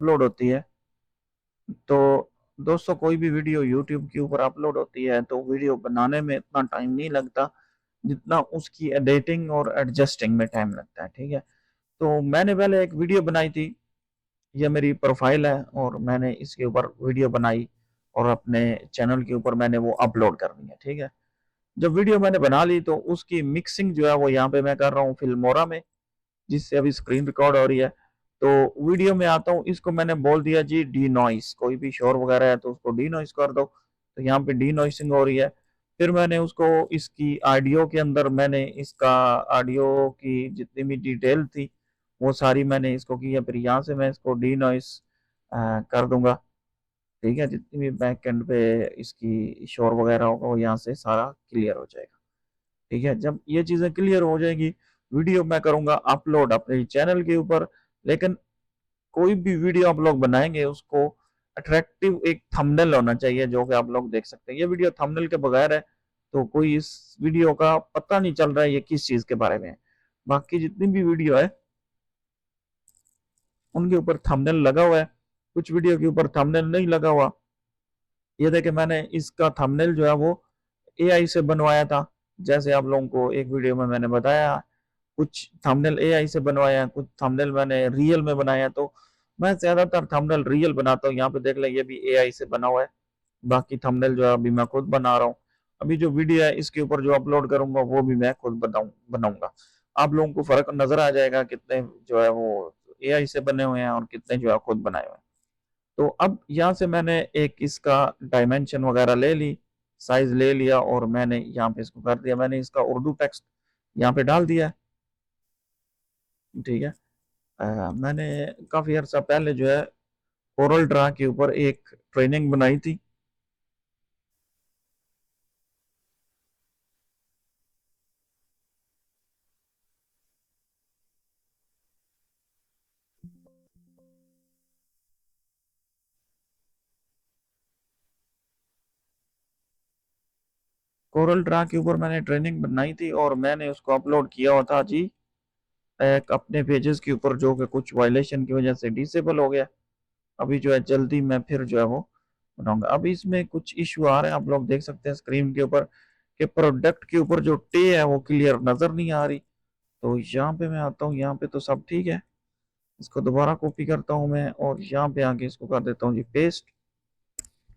Upload होती है। तो दोस्तों कोई भी वीडियो यूट्यूब के ऊपर अपलोड होती है तो वीडियो बनाने में इतना टाइम नहीं लगता जितना उसकी एडिटिंग और एडजस्टिंग में टाइम लगता है। ठीक है, तो मैंने पहले एक वीडियो बनाई थी, ये मेरी प्रोफाइल है और मैंने इसके ऊपर वीडियो बनाई और अपने चैनल के ऊपर मैंने वो अपलोड कर दी है। ठीक है, जब वीडियो मैंने बना ली तो उसकी मिक्सिंग जो है वो यहाँ पे मैं कर रहा हूँ फिल्मोरा में, जिससे अभी स्क्रीन रिकॉर्ड हो रही है। तो वीडियो में आता हूँ, इसको मैंने बोल दिया जी डी नॉइस, कोई भी शोर वगैरह है तो उसको डी नॉइस कर दो, तो यहाँ पे डी नॉइसिंग हो रही है। फिर मैंने उसको इसकी ऑडियो के अंदर मैंने इसका ऑडियो की जितनी भी डिटेल थी वो सारी मैंने इसको की है। फिर यहाँ से मैं इसको डी नॉइस कर दूंगा। ठीक है, जितनी भी बैक एंड पे इसकी शोर वगैरह होगा वो यहाँ से सारा क्लियर हो जाएगा। ठीक है, जब ये चीज़ें क्लियर हो जाएगी, वीडियो मैं करूँगा अपलोड अपने चैनल के ऊपर। लेकिन कोई भी वीडियो आप लोग बनाएंगे उसको अट्रैक्टिव एक थंबनेल होना चाहिए जो कि आप लोग देख सकते हैं। ये वीडियो थंबनेल के बगैर है तो कोई इस वीडियो का पता नहीं चल रहा है ये किस चीज़ के बारे में है। बाकी जितनी भी वीडियो है उनके ऊपर थंबनेल लगा हुआ है, कुछ वीडियो के ऊपर थंबनेल नहीं लगा हुआ। ये देखे मैंने इसका थंबनेल जो है वो एआई से बनवाया था, जैसे आप लोगों को एक वीडियो में मैंने बताया। कुछ थंबनेल एआई से बनवाया, कुछ थंबनेल मैंने रियल में बनाया। तो मैं ज्यादातर थंबनेल रियल बनाता हूँ। यहाँ पे देख लें ये भी एआई से बना हुआ है। बाकी थंबनेल जो है अभी मैं खुद बना रहा हूँ। अभी जो वीडियो है इसके ऊपर जो अपलोड करूंगा वो भी मैं खुद बनाऊंगा। आप लोगों को फर्क नजर आ जाएगा कितने जो है वो एआई से बने हुए हैं और कितने जो है खुद बनाए हुए हैं। तो अब यहाँ से मैंने एक इसका डायमेंशन वगैरह ले ली, साइज ले लिया और मैंने यहाँ पे इसको कर दिया। मैंने इसका उर्दू टेक्स्ट यहाँ पे डाल दिया। ठीक है, मैंने काफी अर्सा पहले जो है कोरल ड्रा के ऊपर एक ट्रेनिंग बनाई थी। कोरल ड्रा के ऊपर मैंने ट्रेनिंग बनाई थी और मैंने उसको अपलोड किया हुआ था जी एक अपने पेजेस के ऊपर, जो कि कुछ वायलेशन की वजह से डिसेबल हो गया। अभी जो है जल्दी मैं फिर जो है वो बनाऊंगा। अभी इसमें कुछ इशू आ रहे हैं, आप लोग देख सकते हैं स्क्रीन के ऊपर कि प्रोडक्ट के ऊपर जो टे है वो क्लियर नजर नहीं आ रही। तो यहाँ पे मैं आता हूँ, यहाँ पे तो सब ठीक है। इसको दोबारा कॉपी करता हूँ मैं और यहाँ पे आके इसको कर देता हूँ जी पेस्ट,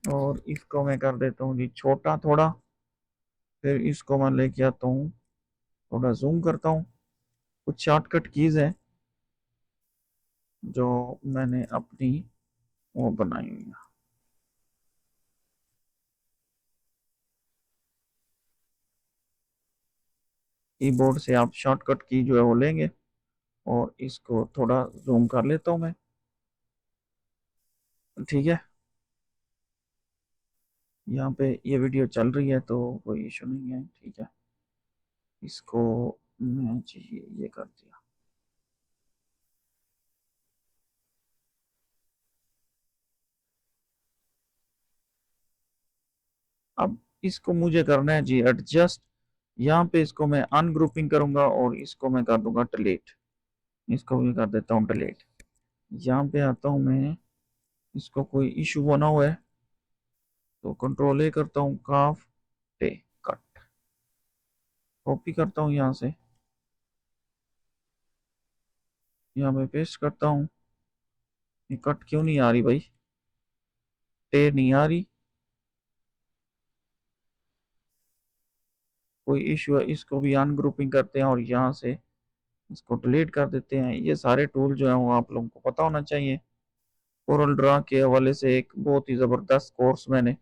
और इसको मैं कर देता हूँ जी छोटा थोड़ा। फिर इसको मैं लेके आता हूँ, थोड़ा जूम करता हूँ। कुछ शॉर्टकट कीज है जो मैंने अपनी वो बनाई हुई है। कीबोर्ड से आप शॉर्टकट की जो है वो लेंगे और इसको थोड़ा जूम कर लेता हूँ मैं। ठीक है, यहाँ पे ये वीडियो चल रही है तो कोई इशू नहीं है। ठीक है, इसको मैं चाहिए ये कर दिया। अब इसको मुझे करना है जी एडजस्ट। यहाँ पे इसको मैं अनग्रुपिंग करूंगा और इसको मैं कर दूंगा डिलीट। इसको भी कर देता हूँ डिलीट। यहाँ पे आता हूँ मैं, इसको कोई इशू बना हुआ है तो कंट्रोल ए करता हूँ, काफ टे कट, कॉपी करता हूँ यहाँ से, यहाँ पे पेस्ट करता हूँ। ये कट क्यों नहीं आ रही भाई, टे नहीं आ रही, कोई इशू है। इसको भी अनग्रुपिंग करते हैं और यहाँ से इसको डिलीट कर देते हैं। ये सारे टूल जो है वो आप लोगों को पता होना चाहिए। कोरल ड्रा के हवाले से एक बहुत ही ज़बरदस्त कोर्स मैंने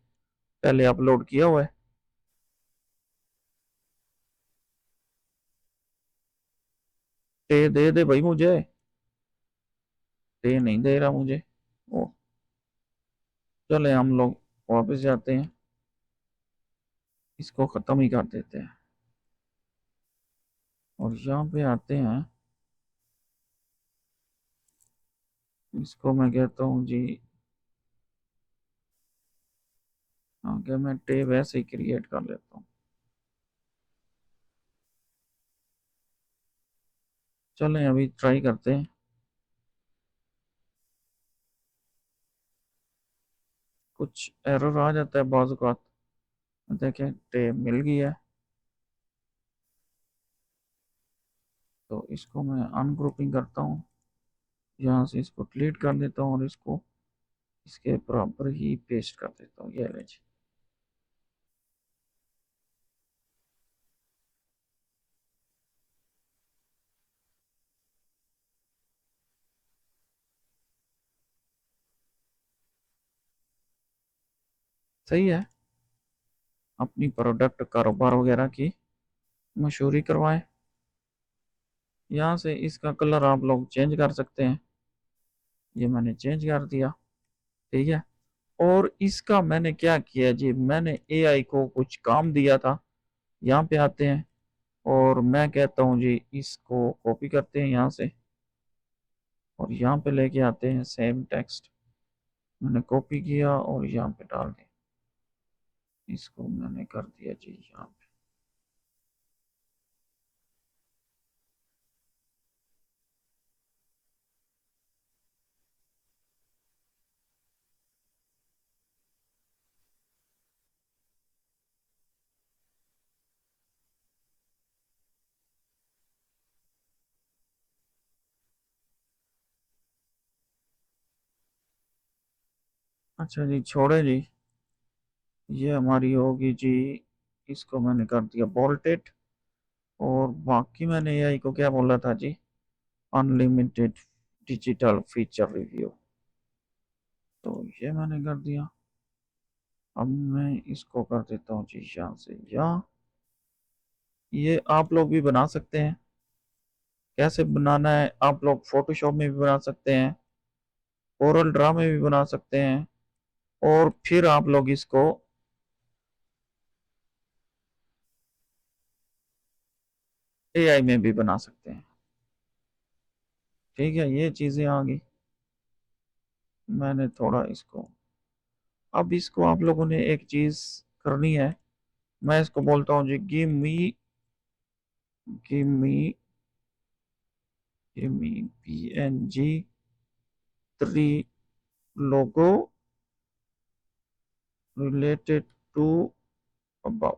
पहले अपलोड किया हुआ है। पे दे दे भाई मुझे, पे नहीं दे रहा मुझे। ओ, चले हम लोग वापस जाते हैं, इसको ख़त्म ही कर देते हैं और यहाँ पे आते हैं। इसको मैं कहता हूँ जी आगे मैं टेब ऐसे ही क्रिएट कर लेता हूँ। चलें अभी ट्राई करते हैं। कुछ एरर आ जाता है बाज़ औक़ात। देखें टैब मिल गई है, तो इसको मैं अनग्रुपिंग करता हूँ, यहाँ से इसको डिलीट कर देता हूँ और इसको इसके बराबर ही पेस्ट कर देता हूँ। ये ले जी। सही है, अपनी प्रोडक्ट कारोबार वगैरह की मशहूरी करवाएं। यहाँ से इसका कलर आप लोग चेंज कर सकते हैं, ये मैंने चेंज कर दिया। ठीक है, और इसका मैंने क्या किया जी, मैंने एआई को कुछ काम दिया था। यहाँ पे आते हैं और मैं कहता हूँ जी इसको कॉपी करते हैं यहाँ से और यहाँ पे लेके आते हैं सेम टेक्स्ट। मैंने कॉपी किया और यहाँ पे डाल दिया, इसको मैंने कर दिया जी यहाँ पे। अच्छा जी, छोड़े जी, ये हमारी होगी जी। इसको मैंने कर दिया बोल्टेड और बाकी मैंने एआई को क्या बोला था जी, अनलिमिटेड डिजिटल फीचर रिव्यू, तो ये मैंने कर दिया। अब मैं इसको कर देता हूँ जी यहाँ से यहाँ। ये आप लोग भी बना सकते हैं, कैसे बनाना है आप लोग फोटोशॉप में भी बना सकते हैं, कोरल ड्रा में भी बना सकते हैं, और फिर आप लोग इसको एआई में भी बना सकते हैं। ठीक है, ये चीज़ें आ गई। मैंने थोड़ा इसको, अब इसको आप लोगों ने एक चीज़ करनी है। मैं इसको बोलता हूँ जी give me PNG 3 logo related to अबाउ।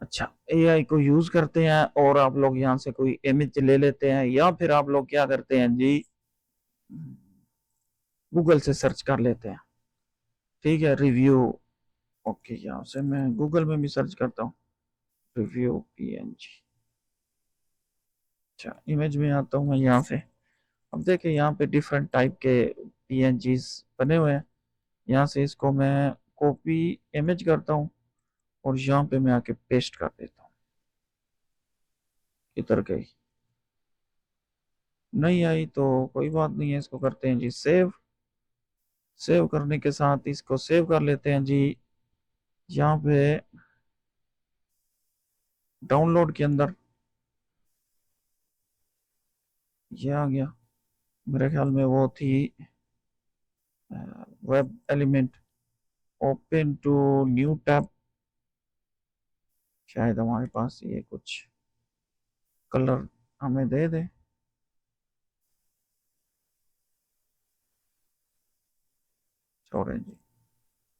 अच्छा, एआई को यूज करते हैं और आप लोग यहाँ से कोई इमेज ले लेते हैं या फिर आप लोग क्या करते हैं जी, गूगल से सर्च कर लेते हैं। ठीक है, रिव्यू। ओके, यहाँ से मैं गूगल में भी सर्च करता हूँ, रिव्यू PNG। अच्छा, इमेज में आता हूँ मैं यहाँ से। अब देखिए यहाँ पे डिफरेंट टाइप के PNGs बने हुए हैं। यहाँ से इसको मैं कॉपी इमेज करता हूँ और यहाँ पे मैं आके पेस्ट कर देता हूँ। इधर गई, नहीं आई तो कोई बात नहीं है, इसको करते हैं जी सेव। सेव करने के साथ इसको सेव कर लेते हैं जी। यहाँ पे डाउनलोड के अंदर ये आ गया, मेरे ख्याल में वो थी web element, open to new tab. शायद हमारे पास ये कुछ कलर हमें दे दे। छोड़ें जी,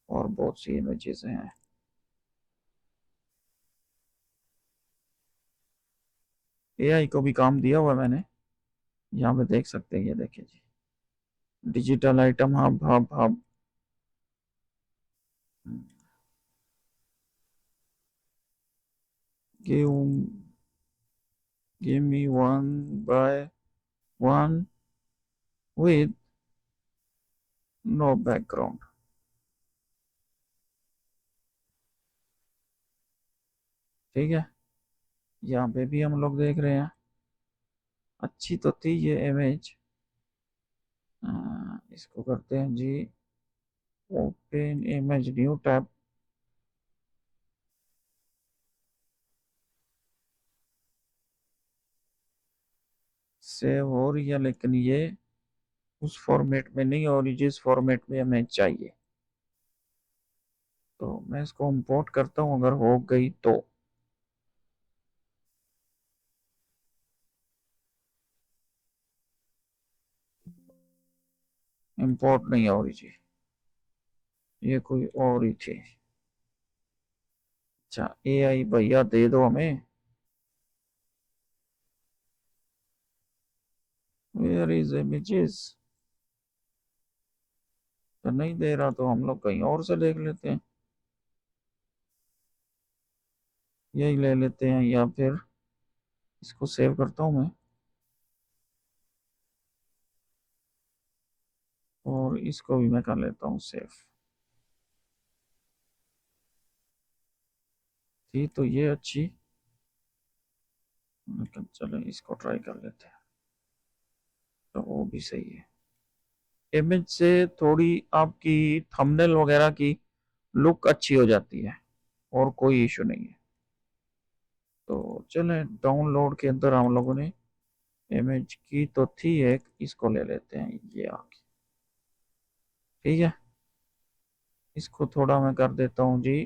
और बहुत सी इमेजेस हैं। एआई को भी काम दिया हुआ है मैंने, यहाँ पे देख सकते हैं। ये देखिए जी, digital item hub hub hub. Give give me one by one with no background. ठीक है, यहाँ पे भी हम लोग देख रहे हैं, अच्छी तो थी ये इमेज। इसको करते हैं जी open image new tab. Save हो रही है लेकिन ये उस फॉर्मेट में नहीं हो रही जिस फॉर्मेट में हमें चाहिए, तो मैं इसको इंपोर्ट करता हूँ अगर हो गई तो। इंपोर्ट नहीं हो रही थी, ये कोई और ही थी। अच्छा AI भैया दे दो हमें, वेयर इज इमेजेस, तो नहीं दे रहा तो हम लोग कहीं और से देख लेते हैं, यही ले लेते हैं, या फिर इसको सेव करता हूँ मैं और इसको भी मैं कर लेता हूँ सेव। थी तो ये अच्छी, लेकिन चलो इसको ट्राई कर लेते हैं, तो वो भी सही है। इमेज से थोड़ी आपकी थंबनेल वगैरह की लुक अच्छी हो जाती है और कोई इशू नहीं है। तो चलें, डाउनलोड के अंदर हम लोगों ने इमेज की तो थी एक, इसको ले लेते हैं, ये आगे, ठीक है। इसको थोड़ा मैं कर देता हूँ जी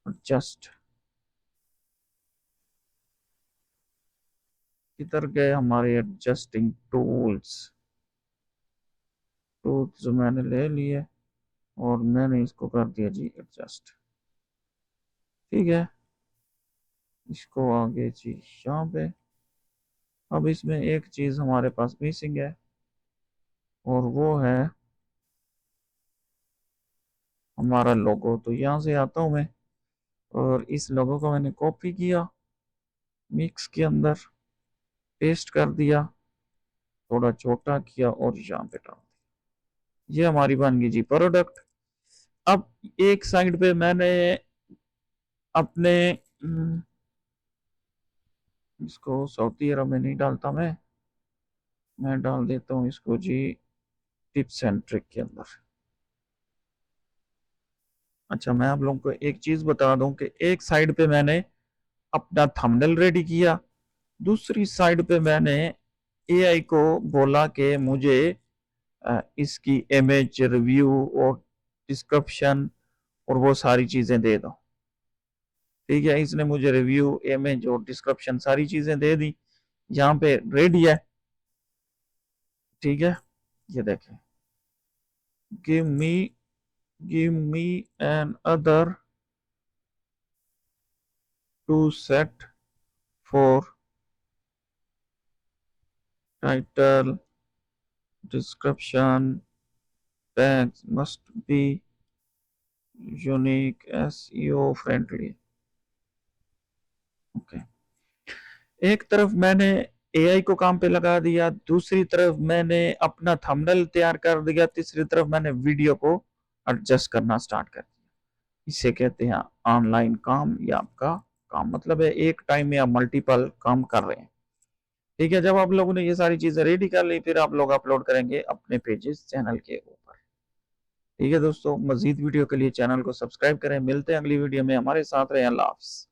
एडजस्ट। किधर गए हमारे एडजस्टिंग टूल्स, टूल्स जो मैंने ले लिए और मैंने इसको कर दिया जी एडजस्ट, ठीक है। इसको आगे जी यहाँ पे, अब इसमें एक चीज हमारे पास मिसिंग है और वो है हमारा लोगो। तो यहाँ से आता हूँ मैं और इस लोगो को मैंने कॉपी किया, मिक्स के अंदर पेस्ट कर दिया, थोड़ा छोटा किया और यहाँ पे डाल दिया। ये हमारी बन गई जी प्रोडक्ट। अब एक साइड पे मैंने अपने इसको सऊदी अरब में नहीं डालता मैं डाल देता हूँ इसको जी टिप्स एंड ट्रिक के अंदर। अच्छा मैं आप लोगों को एक चीज बता दूं कि एक साइड पे मैंने अपना थंबनेल रेडी किया, दूसरी साइड पे मैंने AI को बोला कि मुझे इसकी इमेज रिव्यू और डिस्क्रिप्शन और वो सारी चीजें दे दो, ठीक है। इसने मुझे रिव्यू, इमेज और डिस्क्रिप्शन सारी चीजें दे दी, यहाँ पे रेडी है, ठीक है। ये देखें, give me another two set for title description, tags must be unique, SEO friendly। Okay, एक तरफ मैंने AI को काम पे लगा दिया, दूसरी तरफ मैंने अपना थंबनेल तैयार कर दिया, तीसरी तरफ मैंने वीडियो को एडजस्ट करना स्टार्ट कर दिया। इसे कहते हैं ऑनलाइन काम, या आपका काम मतलब है एक टाइम में आप मल्टीपल काम कर रहे हैं, ठीक है। जब आप लोगों ने ये सारी चीजें रेडी कर ली, फिर आप लोग अपलोड करेंगे अपने पेजेस चैनल के ऊपर, ठीक है दोस्तों। मजीद वीडियो के लिए चैनल को सब्सक्राइब करें, मिलते हैं अगली वीडियो में, हमारे साथ रहें, अल्लाह हाफ़िज़।